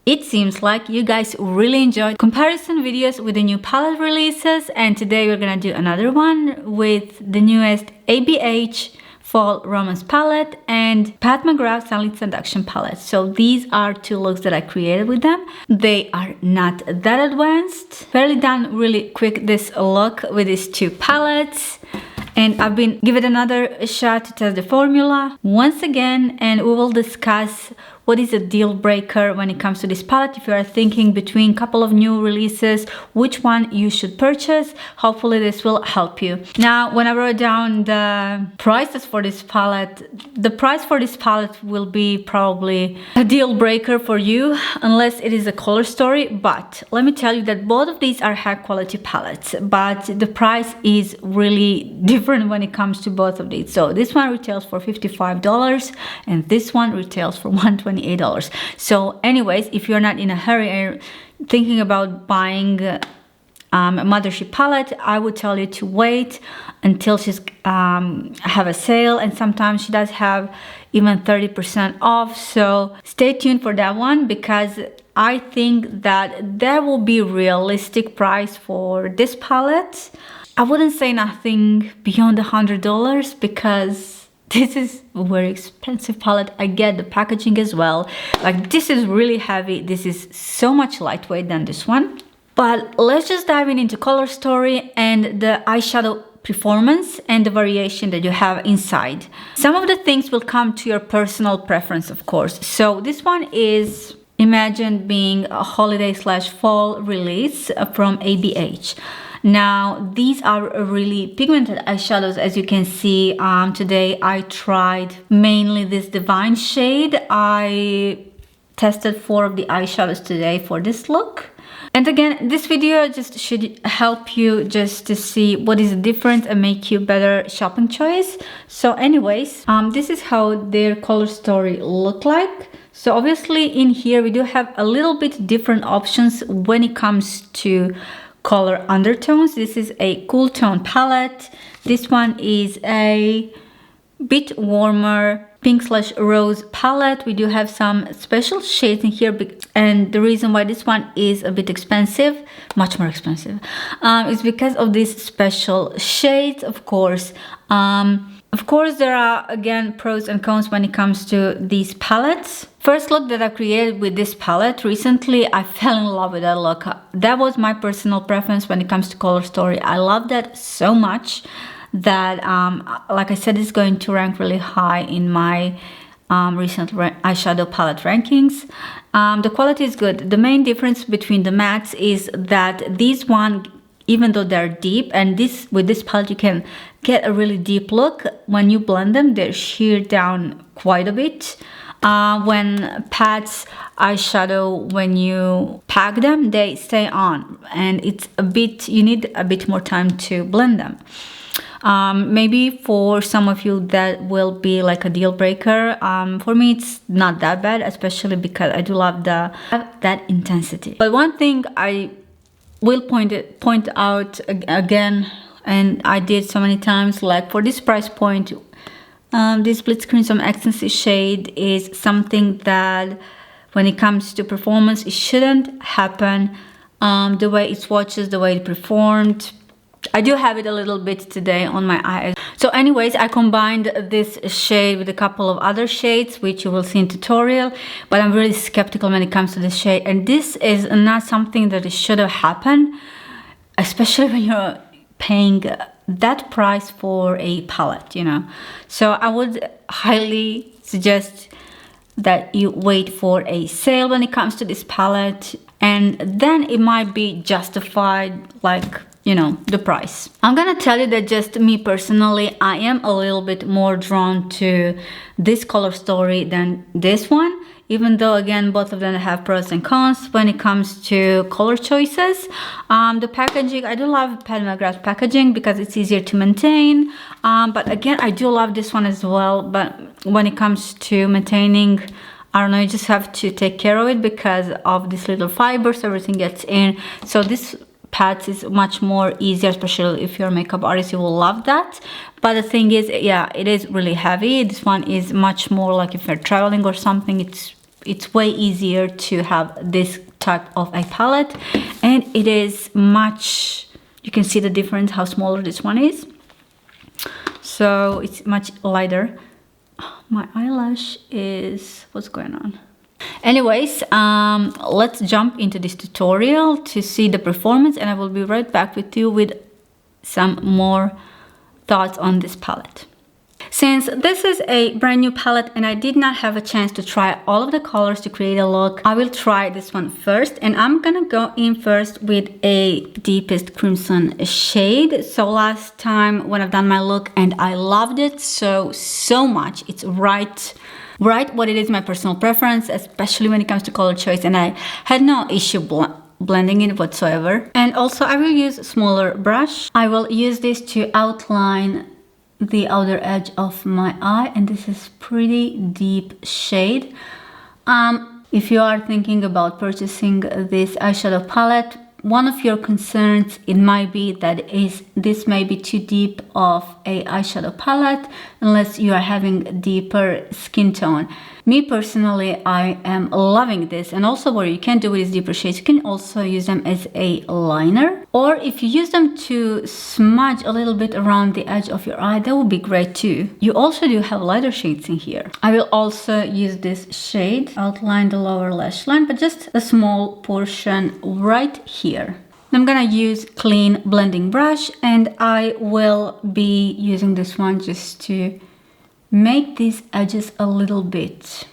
It seems like you guys really enjoyed comparison videos with the new palette releases, and today we're gonna do another one with the newest ABH Fall Romance palette and Mcgrath Sunlit Seduction palette. So these are two looks that I created with them. They are not that advanced. Fairly done really quick this look with these two palettes. And I've been give it another shot to test the formula once again, and we will discuss what is a deal breaker when it comes to this palette. If you are thinking between a couple of new releases, which one you should purchase, hopefully this will help you. Now, when I wrote down the prices for this palette, the price for this palette will be probably a deal breaker for you unless it is a color story. But let me tell you that both of these are high quality palettes, but the price is really different when it comes to both of these. So this one retails for $55 and this one retails for $128. So anyways, if you're not in a hurry and thinking about buying a Mothership palette, I would tell you to wait until she's have a sale, and sometimes she does have even 30% off. So stay tuned for that one, because I think that there will be realistic price for this palette. I wouldn't say nothing beyond $100 because this is a very expensive palette. I get the packaging as well. Like, this is really heavy. This is so much lightweight than this one. But let's just dive into color story and the eyeshadow performance and the variation that you have inside. Some of the things will come to your personal preference, of course. So this one is imagined being a holiday/fall release from ABH. Now, these are really pigmented eyeshadows, as you can see. Today I tried mainly this Divine shade. I tested 4 of the eyeshadows today for this look. And again, this video just should help you just to see what is the difference and make you better shopping choice. So anyways, this is how their color story look like. So obviously in here we do have a little bit different options when it comes to color undertones. This is a cool tone palette. This one is a bit warmer pink/rose palette. We do have some special shades in here, and the reason why this one is a bit expensive, much more expensive, is because of these special shades. Of course, there are again pros and cons when it comes to these palettes. First look that I created with this palette recently, I fell in love with that look. That was my personal preference when it comes to color story. I love that so much that, like I said, it's going to rank really high in my recent eyeshadow palette rankings. The quality is good. The main difference between the mattes is that these one, even though they're deep, and with this palette you can get a really deep look, when you blend them they're sheared down quite a bit. When Pat's eyeshadow, when you pack them, they stay on, and it's a bit, you need a bit more time to blend them. Maybe for some of you that will be like a deal breaker. For me it's not that bad, especially because I do love that intensity. But one thing I will point out again, and I did so many times, like for this price point, this Blitz Crimson Ecstasy shade is something that when it comes to performance, it shouldn't happen. The way it swatches, the way it performed, I do have it a little bit today on my eyes. So anyways, I combined this shade with a couple of other shades, which you will see in tutorial, but I'm really skeptical when it comes to this shade. And this is not something that should have happened, especially when you're paying that price for a palette, you know. So I would highly suggest that you wait for a sale when it comes to this palette, and then it might be justified, like, you know, the price. I'm gonna tell you that just me personally, I am a little bit more drawn to this color story than this one, even though again both of them have pros and cons when it comes to color choices. The packaging, I do love Mcgrath packaging because it's easier to maintain, but again I do love this one as well. But when it comes to maintaining, I don't know, you just have to take care of it because of these little fibers, everything gets in. So this pads is much more easier, especially if you're a makeup artist, you will love that. But the thing is, yeah, it is really heavy. This one is much more like if you're traveling or something, it's way easier to have this type of eye palette, and it is much, you can see the difference how smaller this one is, so it's much lighter. My eyelash is, what's going on? Anyways, let's jump into this tutorial to see the performance, and I will be right back with you with some more thoughts on this palette. Since this is a brand new palette and I did not have a chance to try all of the colors to create a look, I will try this one first, and I'm gonna go in first with a deepest crimson shade. So last time when I've done my look and I loved it so much, it's right what it is, my personal preference, especially when it comes to color choice, and I had no issue blending it whatsoever. And also I will use a smaller brush. I will use this to outline the outer edge of my eye, and this is pretty deep shade. If you are thinking about purchasing this eyeshadow palette, one of your concerns, it might be that this may be too deep of a eyeshadow palette unless you are having deeper skin tone. Me personally, I am loving this, and also what you can do with these deeper shades, you can also use them as a liner, or if you use them to smudge a little bit around the edge of your eye, that would be great too. You also do have lighter shades in here. I will also use this shade, outline the lower lash line, but just a small portion right here. I'm gonna use clean blending brush, and I will be using this one just to make these edges a little bit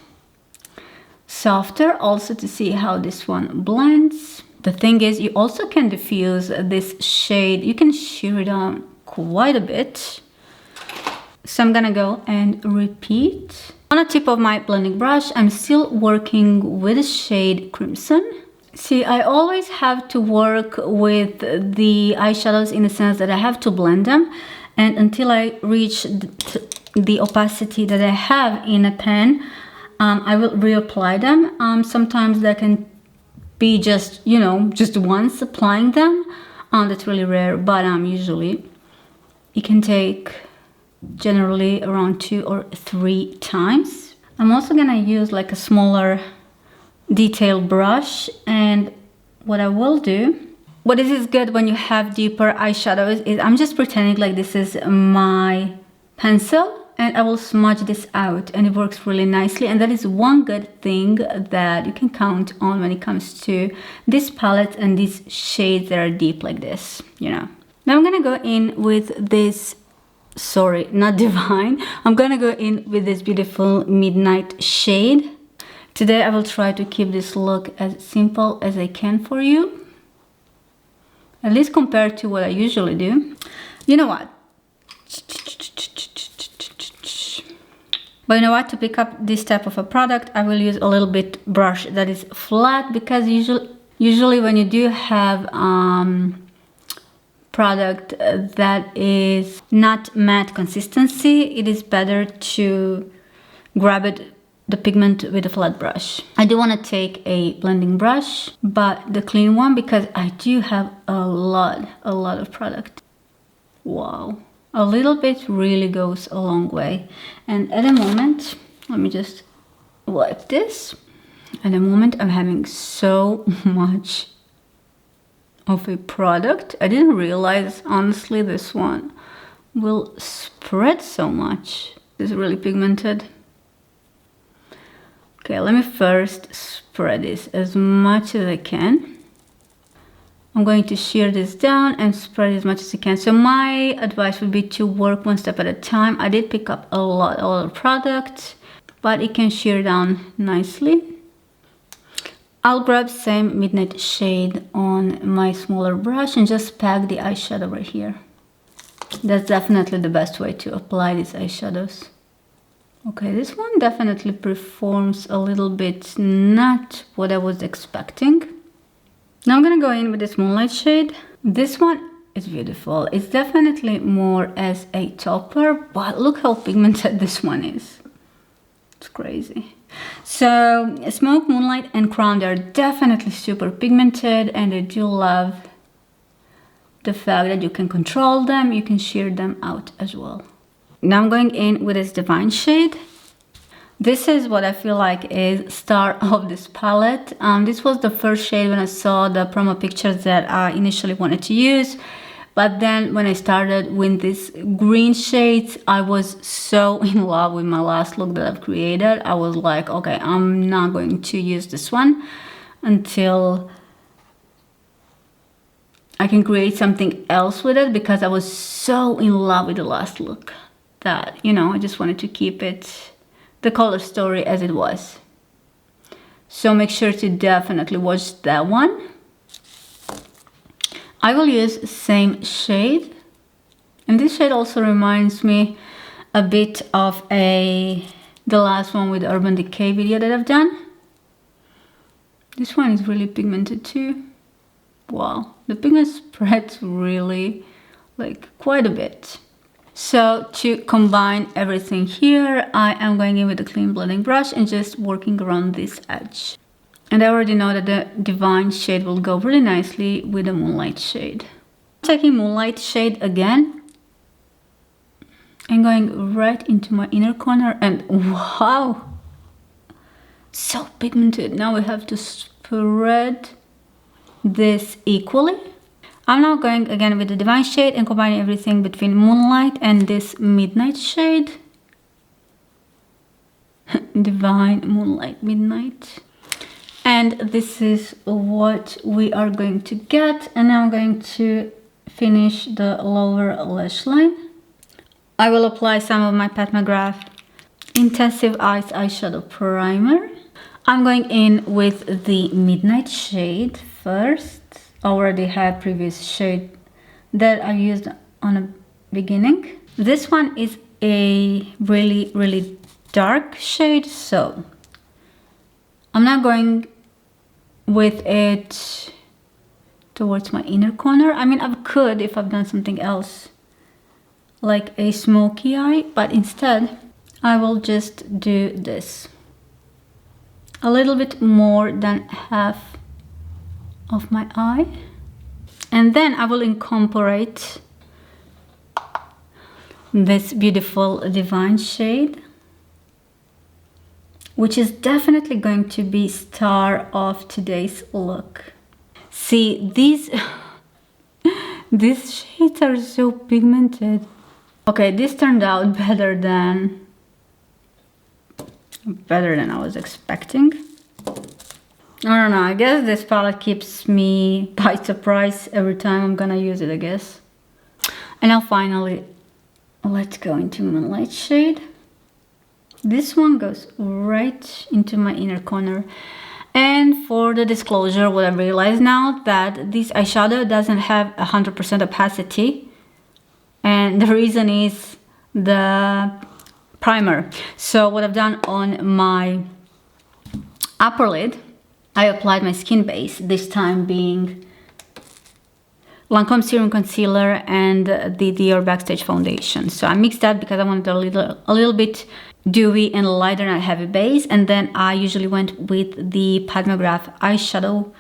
softer, also to see how this one blends. The thing is, you also can diffuse this shade, you can sheer it down quite a bit. So I'm gonna go and repeat. On the tip of my blending brush, I'm still working with the shade Crimson. See, I always have to work with the eyeshadows in the sense that I have to blend them, and until I reach the opacity that I have in a pen, I will reapply them. Sometimes that can be just, you know, just once applying them. That's really rare, but usually it can take generally around 2 or 3 times. I'm also gonna use like a smaller detail brush, and what I will do, what is good when you have deeper eyeshadows, is I'm just pretending like this is my pencil, and I will smudge this out, and it works really nicely. And that is one good thing that you can count on when it comes to this palette and these shades that are deep like this, you know. Now I'm gonna go in with this, sorry, not Divine. I'm gonna go in with this beautiful Midnight shade. Today I will try to keep this look as simple as I can for you, at least compared to what I usually do. You know what? But you know what? To pick up this type of a product, I will use a little bit brush that is flat, because usually when you do have product that is not matte consistency, it is better to grab the pigment with a flat brush. I do want to take a blending brush, but the clean one, because I do have a lot of product. Wow. A little bit really goes a long way. And at the moment, let me just wipe this. At the moment, I'm having so much of a product. I didn't realize, honestly, this one will spread so much. It's really pigmented. Okay, let me first spread this as much as I can. I'm going to shear this down and spread as much as I can. So my advice would be to work one step at a time. I did pick up a lot of product, but it can shear down nicely. I'll grab same Midnight shade on my smaller brush and just pack the eyeshadow right here. That's definitely the best way to apply these eyeshadows. Okay, this one definitely performs a little bit not what I was expecting. Now I'm gonna go in with this Moonlight shade. This one is beautiful. It's definitely more as a topper, but look how pigmented this one is. It's crazy. So Smoke, Moonlight, and Crown, they're definitely super pigmented, and I do love the fact that you can control them, you can shear them out as well. Now I'm going in with this Divine shade. This is what I feel like is star of this palette. This was the first shade when I saw the promo pictures that I initially wanted to use. But then when I started with these green shades, I was so in love with my last look that I've created. I was like, okay, I'm not going to use this one until I can create something else with it, because I was so in love with the last look that, you know, I just wanted to keep it, the color story as it was. So make sure to definitely watch that one. I will use same shade, and this shade also reminds me a bit of the last one with the Urban Decay video that I've done. This one is really pigmented too. Wow, the pigment spreads really like quite a bit. So to combine everything here, I am going in with a clean blending brush and just working around this edge. And I already know that the Divine shade will go really nicely with the Moonlight shade. Taking Moonlight shade again and going right into my inner corner, and wow, so pigmented. Now we have to spread this equally. I'm now going again with the Divine shade and combining everything between Moonlight and this Midnight shade. Divine, Moonlight, Midnight. And this is what we are going to get. And now I'm going to finish the lower lash line. I will apply some of my Pat McGrath Intensive Eyes Eyeshadow Primer. I'm going in with the Midnight shade first. I already had previous shade that I used on the beginning. This one is a really dark shade, so I'm not going with it towards my inner corner. I mean, I could if I've done something else like a smoky eye, but instead I will just do this. A little bit more than half of my eye. And then I will incorporate this beautiful Divine shade, which is definitely going to be star of today's look. See, these shades are so pigmented. Okay, this turned out better than I was expecting. I don't know, I guess this palette keeps me by surprise every time I'm gonna use it, I guess. And now finally, let's go into Moonlight shade. This one goes right into my inner corner. And for the disclosure, what I realized now that this eyeshadow doesn't have 100% opacity. And the reason is the primer. So what I've done on my upper lid, I applied my skin base, this time being Lancome Serum Concealer and the Dior Backstage Foundation. So I mixed that because I wanted a little bit dewy and lighter, not heavy base. And then I usually went with the Pat McGrath eyeshadow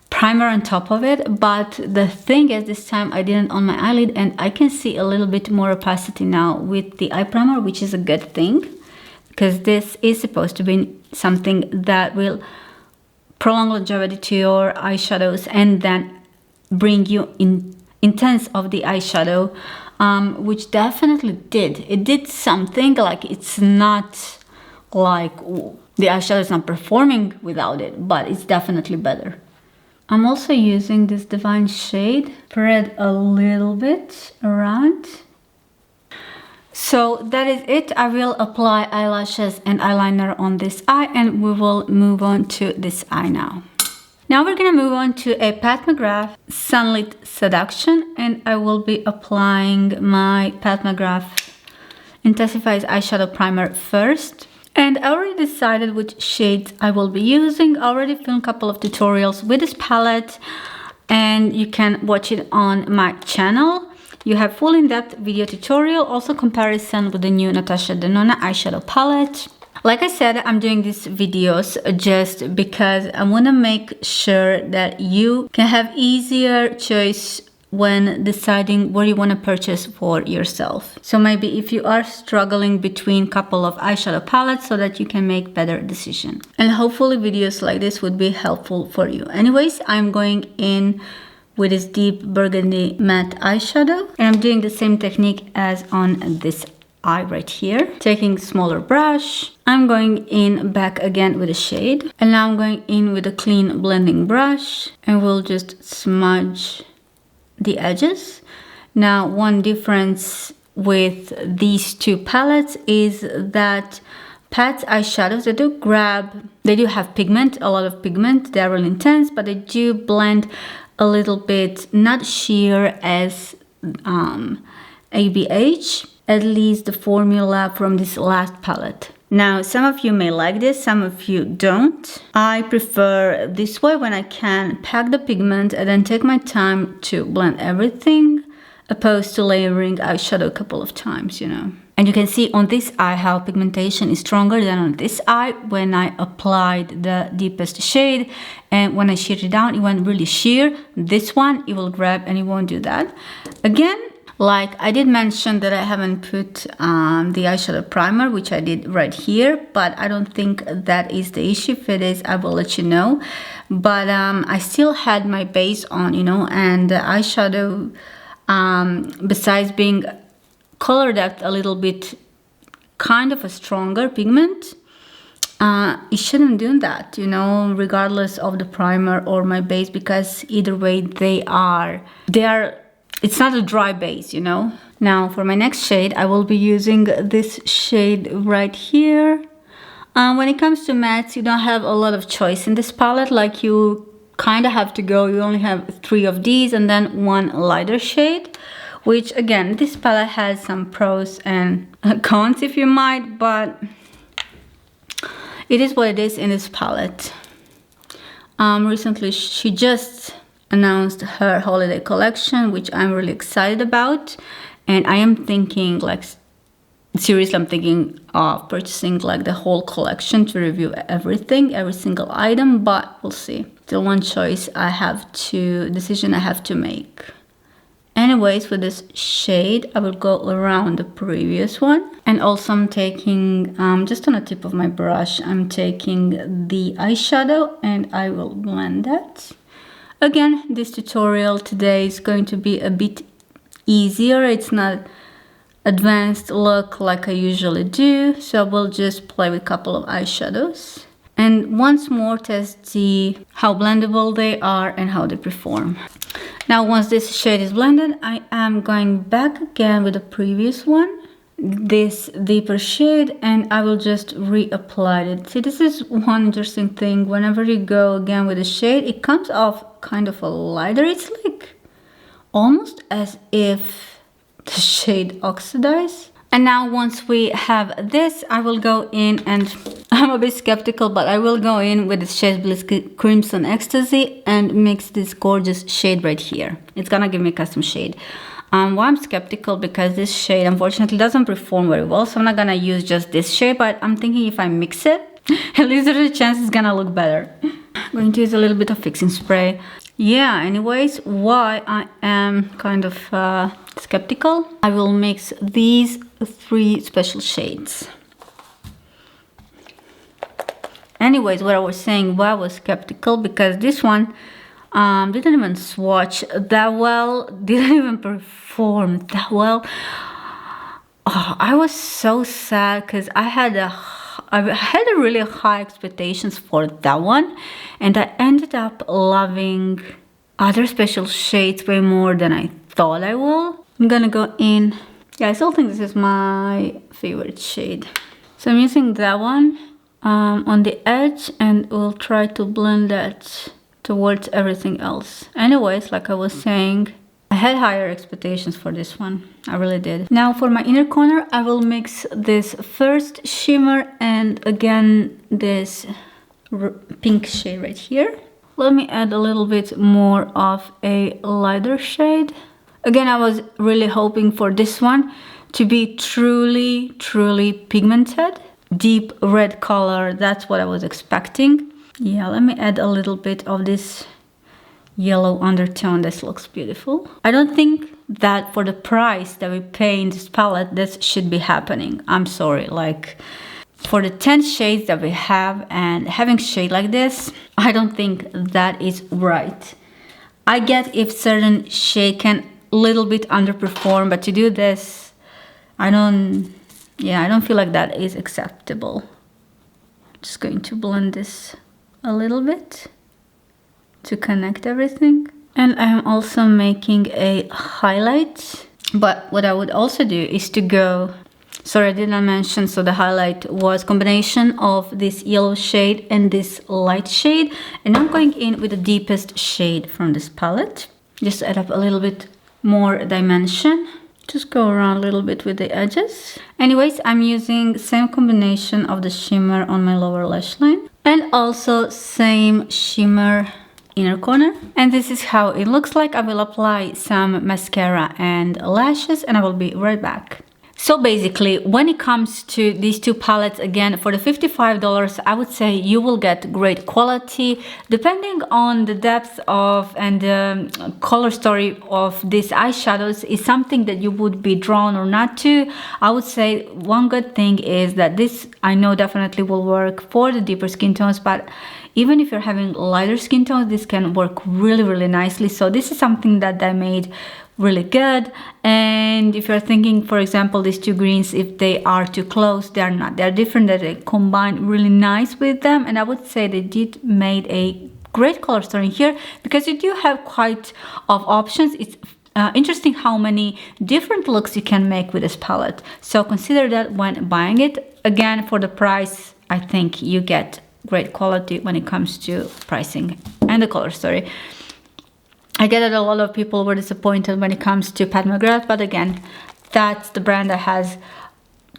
primer on top of it. But the thing is, this time I didn't on my eyelid, and I can see a little bit more opacity now with the eye primer, which is a good thing, because this is supposed to be something that will prolong longevity to your eyeshadows and then bring you in intense of the eyeshadow, which definitely did. It did something. Like, it's not like the eyeshadow is not performing without it, but it's definitely better. I'm also using this Divine shade, spread a little bit around. So that is it. I will apply eyelashes and eyeliner on this eye, and we will move on to this eye now. Now we're gonna move on to a Pat McGrath Sunlit Seduction, and I will be applying my Pat McGrath Intensifies Eyeshadow Primer first. And I already decided which shades I will be using. I already filmed a couple of tutorials with this palette, and you can watch it on my channel. You have full in-depth video tutorial, also comparison with the new Anastasia Beverly eyeshadow palette. Like I said, I'm doing these videos just because I want to make sure that you can have easier choice when deciding what you want to purchase for yourself. So maybe if you are struggling between a couple of eyeshadow palettes so that you can make better decision. And hopefully videos like this would be helpful for you. Anyways, I'm going in with this deep burgundy matte eyeshadow, and I'm doing the same technique as on this eye right here. Taking smaller brush, I'm going in back again with a shade, and now I'm going in with a clean blending brush, and we'll just smudge the edges. Now, one difference with these two palettes is that Pat's eyeshadows, they do have pigment, a lot of pigment, they're really intense, but they do blend a little bit, not sheer as ABH, at least the formula from this last palette. Now, some of you may like this, some of you don't. I prefer this way when I can pack the pigment and then take my time to blend everything, opposed to layering eyeshadow a couple of times, you know. And you can see on this eye how pigmentation is stronger than on this eye when I applied the deepest shade, and when I sheared it down, it went really sheer. This one, it will grab and it won't do that. Again, like I did mention that I haven't put the eyeshadow primer, which I did right here, but I don't think that is the issue. If it is, I will let you know. But I still had my base on, you know, and the eyeshadow, besides being color depth a little bit kind of a stronger pigment, it shouldn't do that, you know, regardless of the primer or my base, because either way they are it's not a dry base, you know. Now for my next shade, I will be using this shade right here. When it comes to mattes, you don't have a lot of choice in this palette. Like you kind of have to go, you only have 3 of these and then 1 lighter shade, which again, this palette has some pros and cons if you might, but it is what it is in this palette. Recently she just announced her holiday collection, which I'm really excited about, and I am thinking, like, seriously, I'm thinking of purchasing like the whole collection to review everything, every single item, but we'll see. Still one decision I have to make. Anyways, with this shade, I will go around the previous one, and also I'm taking, just on the tip of my brush, I'm taking the eyeshadow and I will blend that. Again, this tutorial today is going to be a bit easier. It's not advanced look like I usually do, so we'll just play with a couple of eyeshadows and once more test how blendable they are and how they perform. Now, once this shade is blended, I am going back again with the previous one, this deeper shade, and I will just reapply it. See, this is one interesting thing. Whenever you go again with a shade, it comes off kind of a lighter. It's like almost as if the shade oxidized. And now once we have this, I will go in, and I'm a bit skeptical, but I will go in with the Shades Bliss Crimson Ecstasy and mix this gorgeous shade right here. It's gonna give me a custom shade. Why I'm skeptical, because this shade unfortunately doesn't perform very well, so I'm not gonna use just this shade, but I'm thinking if I mix it, at least there's a chance it's gonna look better. I'm going to use a little bit of fixing spray. Yeah, anyways, why I am kind of skeptical, I will mix these 3 special shades. Anyways, what I was saying, why I was skeptical, because this one didn't even swatch that well, didn't even perform that well. Oh, I was so sad because I had a really high expectations for that one, and I ended up loving other special shades way more than I thought I will. I'm gonna go in. Yeah, I still think this is my favorite shade. So I'm using that one on the edge, and we'll try to blend that towards everything else. Anyways, like I was saying, I had higher expectations for this one. I really did. Now for my inner corner, I will mix this first shimmer and again this pink shade right here. Let me add a little bit more of a lighter shade. Again, I was really hoping for this one to be truly pigmented. Deep red color, that's what I was expecting. Yeah, let me add a little bit of this yellow undertone. This looks beautiful. I don't think that for the price that we pay in this palette, this should be happening. I'm sorry, like for the 10 shades that we have and having shade like this, I don't think that is right. I get if certain shade can little bit underperform, but to do this, I don't feel like that is acceptable. Just going to blend this a little bit to connect everything. And I'm also making a highlight, but what I would also do is to go, sorry I did not mention, so the highlight was combination of this yellow shade and this light shade, and I'm going in with the deepest shade from this palette, just to add up a little bit more dimension. Just go around a little bit with the edges. Anyways, I'm using same combination of the shimmer on my lower lash line and also same shimmer inner corner, and this is how it looks like. I will apply some mascara and lashes and I will be right back. So basically, when it comes to these two palettes, again, for the $55, I would say you will get great quality. Depending on the depth of and the color story of these eyeshadows is something that you would be drawn or not to. I would say one good thing is that this, I know, definitely will work for the deeper skin tones, but even if you're having lighter skin tones, this can work really, really nicely. So this is something that they made really good. And if you're thinking, for example, these two greens, if they are too close, they are not. They are different, that they combine really nice with them. And I would say they did made a great color story here because you do have quite of options. It's interesting how many different looks you can make with this palette. So consider that when buying it. Again, for the price, I think you get great quality when it comes to pricing and the color story. I get that a lot of people were disappointed when it comes to Mcgrath, but again, that's the brand that has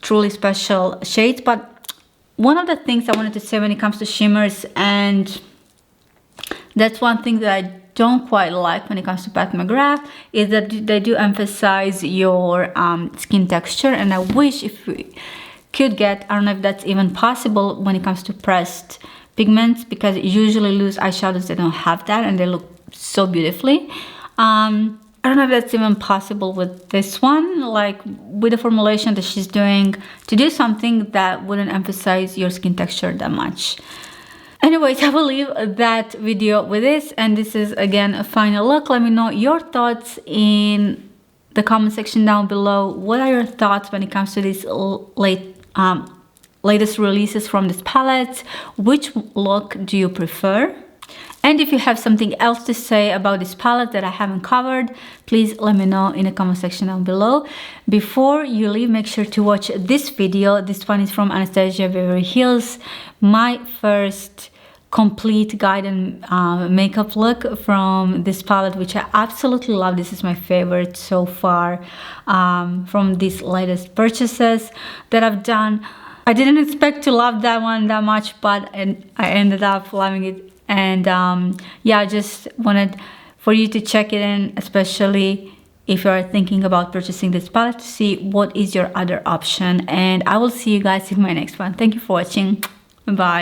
truly special shades. But one of the things I wanted to say when it comes to shimmers, and that's one thing that I don't quite like when it comes to Mcgrath, is that they do emphasize your skin texture, and I wish if we could get, I don't know if that's even possible when it comes to pressed pigments, because usually loose eyeshadows, they don't have that and they look so beautifully. I don't know if that's even possible with this one, like with the formulation that she's doing, to do something that wouldn't emphasize your skin texture that much. Anyways, I will leave that video with this, and this is again a final look. Let me know your thoughts in the comment section down below. What are your thoughts when it comes to these latest releases from this palette? Which look do you prefer? And if you have something else to say about this palette that I haven't covered, please let me know in the comment section down below. Before you leave, make sure to watch this video. This one is from Anastasia Beverly, my first complete guide and makeup look from this palette, which I absolutely love. This is my favorite so far from these latest purchases that I've done. I didn't expect to love that one that much, but I ended up loving it. And yeah, I just wanted for you to check it in, especially if you are thinking about purchasing this palette, to see what is your other option. And I will see you guys in my next one. Thank you for watching. Bye.